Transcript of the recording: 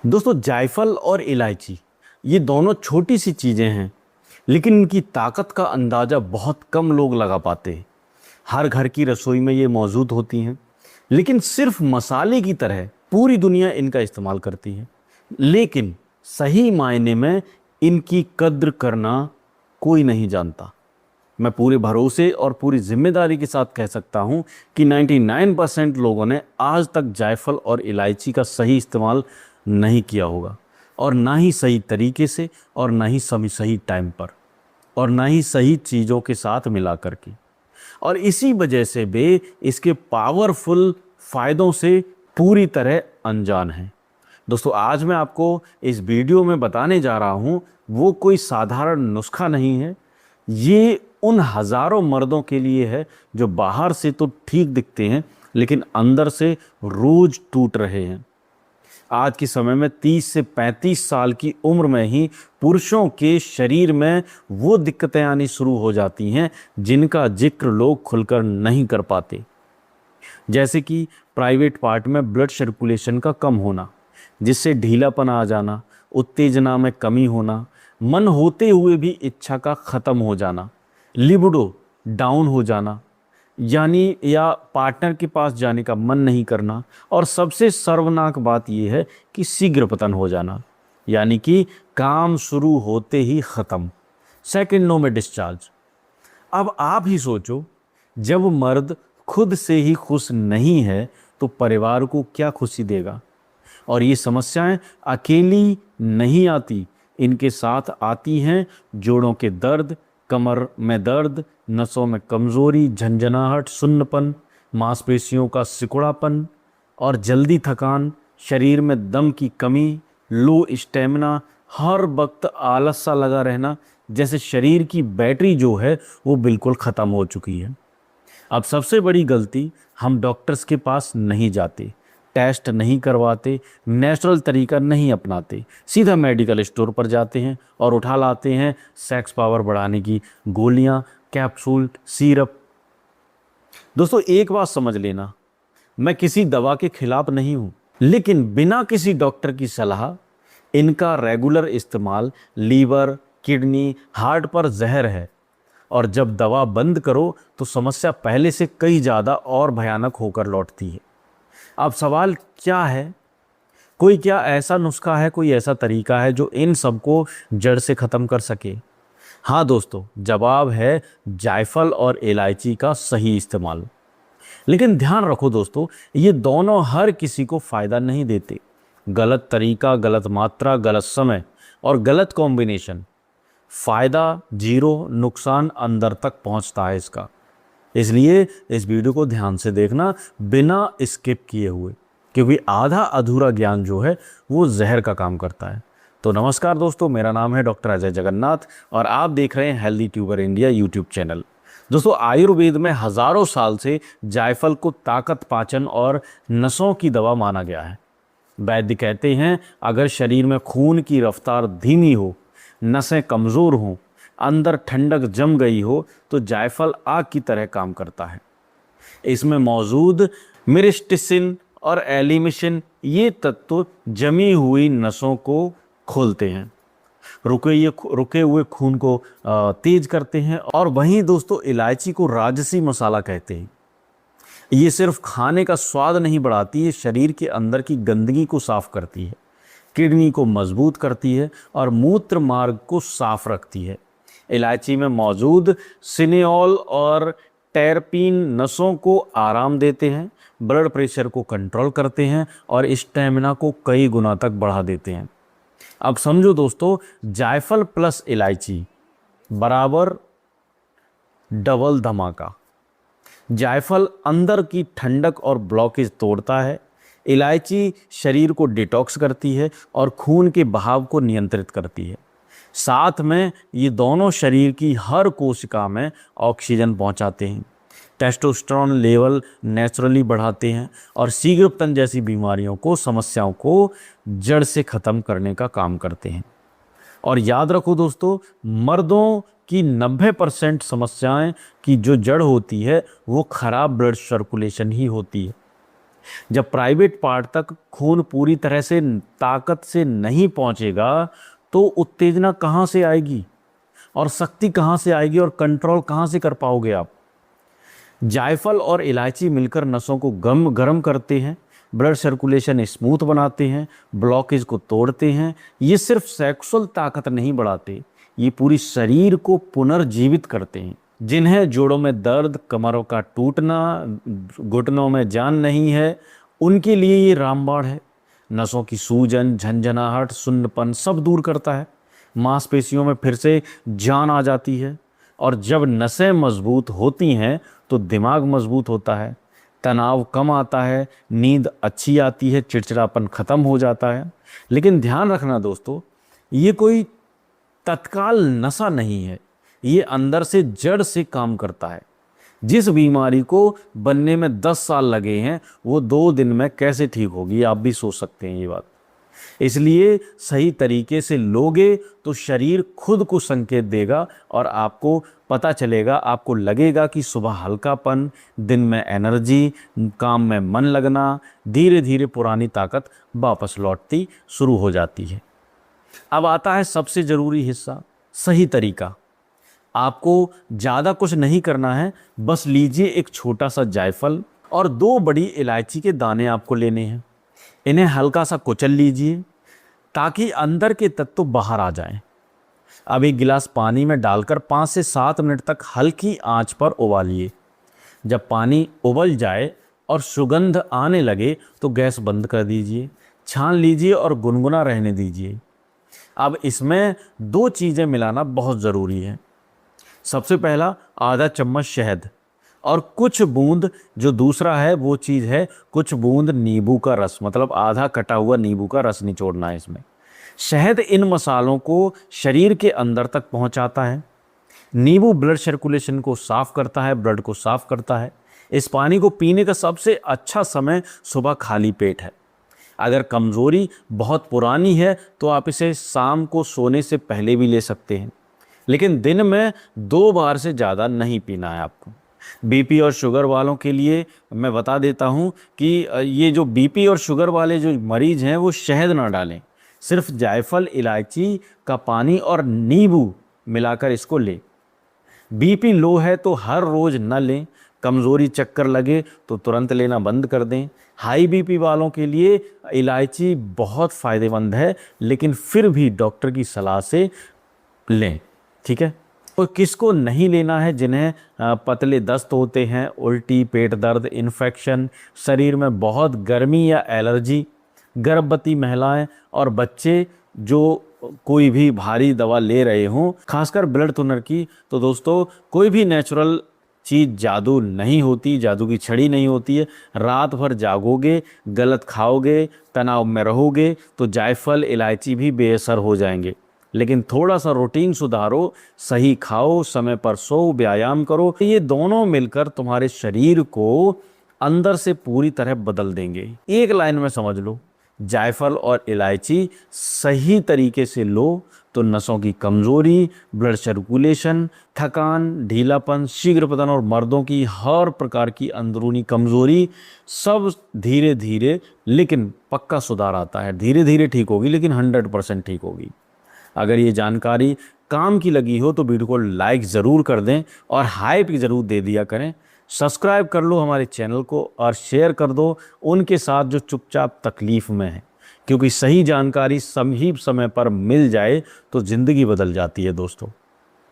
दोस्तों, जायफल और इलायची ये दोनों छोटी सी चीज़ें हैं, लेकिन इनकी ताकत का अंदाज़ा बहुत कम लोग लगा पाते हैं। हर घर की रसोई में ये मौजूद होती हैं, लेकिन सिर्फ मसाले की तरह पूरी दुनिया इनका इस्तेमाल करती है। लेकिन सही मायने में इनकी कद्र करना कोई नहीं जानता। मैं पूरे भरोसे और पूरी जिम्मेदारी के साथ कह सकता हूं कि 99% लोगों ने आज तक जायफल और इलायची का सही इस्तेमाल नहीं किया होगा, और ना ही सही तरीके से, और ना ही सही टाइम पर, और ना ही सही चीज़ों के साथ मिला करके। और इसी वजह से वे इसके पावरफुल फ़ायदों से पूरी तरह अनजान हैं। दोस्तों, आज मैं आपको इस वीडियो में बताने जा रहा हूँ वो कोई साधारण नुस्खा नहीं है। ये उन हज़ारों मर्दों के लिए है जो बाहर से तो ठीक दिखते हैं, लेकिन अंदर से रोज टूट रहे हैं। आज के समय में 30 से 35 साल की उम्र में ही पुरुषों के शरीर में वो दिक्कतें आनी शुरू हो जाती हैं जिनका जिक्र लोग खुलकर नहीं कर पाते। जैसे कि प्राइवेट पार्ट में ब्लड सर्कुलेशन का कम होना, जिससे ढीलापन आ जाना, उत्तेजना में कमी होना, मन होते हुए भी इच्छा का ख़त्म हो जाना, लिबिडो डाउन हो जाना, यानी या पार्टनर के पास जाने का मन नहीं करना, और सबसे सर्वनाक बात यह है कि शीघ्र पतन हो जाना, यानी कि काम शुरू होते ही ख़त्म, सेकंडों में डिस्चार्ज। अब आप ही सोचो, जब मर्द खुद से ही खुश नहीं है तो परिवार को क्या खुशी देगा। और ये समस्याएं अकेली नहीं आती, इनके साथ आती हैं जोड़ों के दर्द, कमर में दर्द, नसों में कमज़ोरी, झंझनाहट, सुन्नपन, मांसपेशियों का सिकुड़ापन और जल्दी थकान, शरीर में दम की कमी, लो स्टेमिना, हर वक्त आलस सा लगा रहना, जैसे शरीर की बैटरी जो है वो बिल्कुल ख़त्म हो चुकी है। अब सबसे बड़ी गलती, हम डॉक्टर्स के पास नहीं जाते, टेस्ट नहीं करवाते, नेचुरल तरीका नहीं अपनाते, सीधा मेडिकल स्टोर पर जाते हैं और उठा लाते हैं सेक्स पावर बढ़ाने की गोलियां, कैप्सूल, सिरप। दोस्तों, एक बात समझ लेना, मैं किसी दवा के खिलाफ नहीं हूं, लेकिन बिना किसी डॉक्टर की सलाह इनका रेगुलर इस्तेमाल लीवर, किडनी, हार्ट पर जहर है। और जब दवा बंद करो तो समस्या पहले से कई ज़्यादा और भयानक होकर लौटती है। अब सवाल क्या है, कोई क्या ऐसा नुस्खा है, कोई ऐसा तरीका है जो इन सबको जड़ से ख़त्म कर सके? हाँ दोस्तों, जवाब है जायफल और इलायची का सही इस्तेमाल। लेकिन ध्यान रखो दोस्तों, ये दोनों हर किसी को फ़ायदा नहीं देते। गलत तरीका, गलत मात्रा, गलत समय और गलत कॉम्बिनेशन, फ़ायदा जीरो, नुकसान अंदर तक पहुंचता है इसका। इसलिए इस वीडियो को ध्यान से देखना, बिना स्किप किए हुए, क्योंकि आधा अधूरा ज्ञान जो है वो जहर का काम करता है। तो नमस्कार दोस्तों, मेरा नाम है डॉक्टर अजय जगन्नाथ और आप देख रहे हैं healthy tuber India YouTube channel. दोस्तों, आयुर्वेद में हज़ारों साल से जायफल को ताकत, पाचन और नसों की दवा माना गया है। वैद्य कहते हैं, अगर शरीर में खून की रफ्तार धीमी हो, नसें कमज़ोर हों, अंदर ठंडक जम गई हो, तो जायफल आग की तरह काम करता है। इसमें मौजूद मिरिस्टिसिन और एलिमिशन ये तत्व जमी हुई नसों को खोलते हैं, रुके हुए खून को तेज करते हैं। और वहीं दोस्तों, इलायची को राजसी मसाला कहते हैं। ये सिर्फ खाने का स्वाद नहीं बढ़ाती, ये शरीर के अंदर की गंदगी को साफ करती है, किडनी को मजबूत करती है और मूत्र मार्ग को साफ रखती है। इलायची में मौजूद सिनेऑल और टेरपीन नसों को आराम देते हैं, ब्लड प्रेशर को कंट्रोल करते हैं और स्टेमिना को कई गुना तक बढ़ा देते हैं। अब समझो दोस्तों, जायफल प्लस इलायची बराबर डबल धमाका। जायफल अंदर की ठंडक और ब्लॉकेज तोड़ता है, इलायची शरीर को डिटॉक्स करती है और खून के बहाव को नियंत्रित करती है। साथ में ये दोनों शरीर की हर कोशिका में ऑक्सीजन पहुंचाते हैं, टेस्टोस्टेरोन लेवल नेचुरली बढ़ाते हैं और शीघ्रपतन जैसी बीमारियों को, समस्याओं को जड़ से ख़त्म करने का काम करते हैं। और याद रखो दोस्तों, मर्दों की 90% समस्याएं की जो जड़ होती है वो खराब ब्लड सर्कुलेशन ही होती है। जब प्राइवेट पार्ट तक खून पूरी तरह से ताकत से नहीं पहुंचेगा तो उत्तेजना कहाँ से आएगी और शक्ति कहाँ से आएगी और कंट्रोल कहाँ से कर पाओगे आप। जायफल और इलायची मिलकर नसों को गर्म करते हैं, ब्लड सर्कुलेशन स्मूथ बनाते हैं, ब्लॉकेज को तोड़ते हैं। ये सिर्फ सेक्सुअल ताकत नहीं बढ़ाते, ये पूरी शरीर को पुनर्जीवित करते हैं। जिन्हें जोड़ों में दर्द, कमरों का टूटना, घुटनों में जान नहीं है, उनके लिए ये रामबाण है। नसों की सूजन, झंझनाहट, सुन्नपन सब दूर करता है। मांसपेशियों में फिर से जान आ जाती है। और जब नसें मजबूत होती हैं तो दिमाग मजबूत होता है, तनाव कम आता है, नींद अच्छी आती है, चिड़चिड़ापन खत्म हो जाता है। लेकिन ध्यान रखना दोस्तों, ये कोई तत्काल नशा नहीं है, ये अंदर से जड़ से काम करता है। जिस बीमारी को बनने में 10 साल लगे हैं वो 2 दिन में कैसे ठीक होगी, आप भी सोच सकते हैं ये बात। इसलिए सही तरीके से लोगे तो शरीर खुद को संकेत देगा और आपको पता चलेगा, आपको लगेगा कि सुबह हल्कापन, दिन में एनर्जी, काम में मन लगना, धीरे धीरे पुरानी ताकत वापस लौटती शुरू हो जाती है। अब आता है सबसे ज़रूरी हिस्सा, सही तरीका। आपको ज़्यादा कुछ नहीं करना है, बस लीजिए एक छोटा सा जायफल और 2 बड़ी इलायची के दाने आपको लेने हैं। इन्हें हल्का सा कुचल लीजिए ताकि अंदर के तत्व बाहर आ जाएं। अब एक गिलास पानी में डालकर 5 से 7 मिनट तक हल्की आंच पर उबालिए। जब पानी उबल जाए और सुगंध आने लगे तो गैस बंद कर दीजिए, छान लीजिए और गुनगुना रहने दीजिए। अब इसमें 2 चीज़ें मिलाना बहुत ज़रूरी है। सबसे पहला आधा चम्मच शहद और कुछ बूंद, जो दूसरा है वो चीज़ है कुछ बूंद नींबू का रस, मतलब आधा कटा हुआ नींबू का रस निचोड़ना है इसमें। शहद इन मसालों को शरीर के अंदर तक पहुंचाता है। नींबू ब्लड सर्कुलेशन को साफ़ करता है, ब्लड को साफ़ करता है। इस पानी को पीने का सबसे अच्छा समय सुबह खाली पेट है। अगर कमज़ोरी बहुत पुरानी है तो आप इसे शाम को सोने से पहले भी ले सकते हैं, लेकिन दिन में 2 बार से ज़्यादा नहीं पीना है आपको। बीपी और शुगर वालों के लिए मैं बता देता हूँ कि ये जो बीपी और शुगर वाले जो मरीज़ हैं वो शहद ना डालें, सिर्फ जायफल, इलायची का पानी और नींबू मिलाकर इसको लें। बीपी लो है तो हर रोज़ न लें, कमज़ोरी चक्कर लगे तो तुरंत लेना बंद कर दें। हाई बीपी वालों के लिए इलायची बहुत फ़ायदेमंद है, लेकिन फिर भी डॉक्टर की सलाह से लें, ठीक है। तो किसको नहीं लेना है? जिन्हें पतले दस्त होते हैं, उल्टी, पेट दर्द, इन्फेक्शन, शरीर में बहुत गर्मी या एलर्जी, गर्भवती महिलाएं और बच्चे जो कोई भी भारी दवा ले रहे हों, खासकर ब्लड थिनर की। तो दोस्तों, कोई भी नेचुरल चीज़ जादू नहीं होती, जादू की छड़ी नहीं होती है। रात भर जागोगे, गलत खाओगे, तनाव में रहोगे तो जायफल, इलायची भी बेअसर हो जाएंगे। लेकिन थोड़ा सा रूटीन सुधारो, सही खाओ, समय पर सो, व्यायाम करो, ये दोनों मिलकर तुम्हारे शरीर को अंदर से पूरी तरह बदल देंगे। एक लाइन में समझ लो, जायफल और इलायची सही तरीके से लो तो नसों की कमज़ोरी, ब्लड सर्कुलेशन, थकान, ढीलापन, शीघ्र पतन और मर्दों की हर प्रकार की अंदरूनी कमज़ोरी सब धीरे धीरे लेकिन पक्का सुधार आता है। धीरे धीरे ठीक होगी, लेकिन 100% ठीक होगी। अगर ये जानकारी काम की लगी हो तो वीडियो को लाइक ज़रूर कर दें और हाइप ज़रूर दे दिया करें। सब्सक्राइब कर लो हमारे चैनल को और शेयर कर दो उनके साथ जो चुपचाप तकलीफ़ में है, क्योंकि सही जानकारी सही समय पर मिल जाए तो ज़िंदगी बदल जाती है दोस्तों।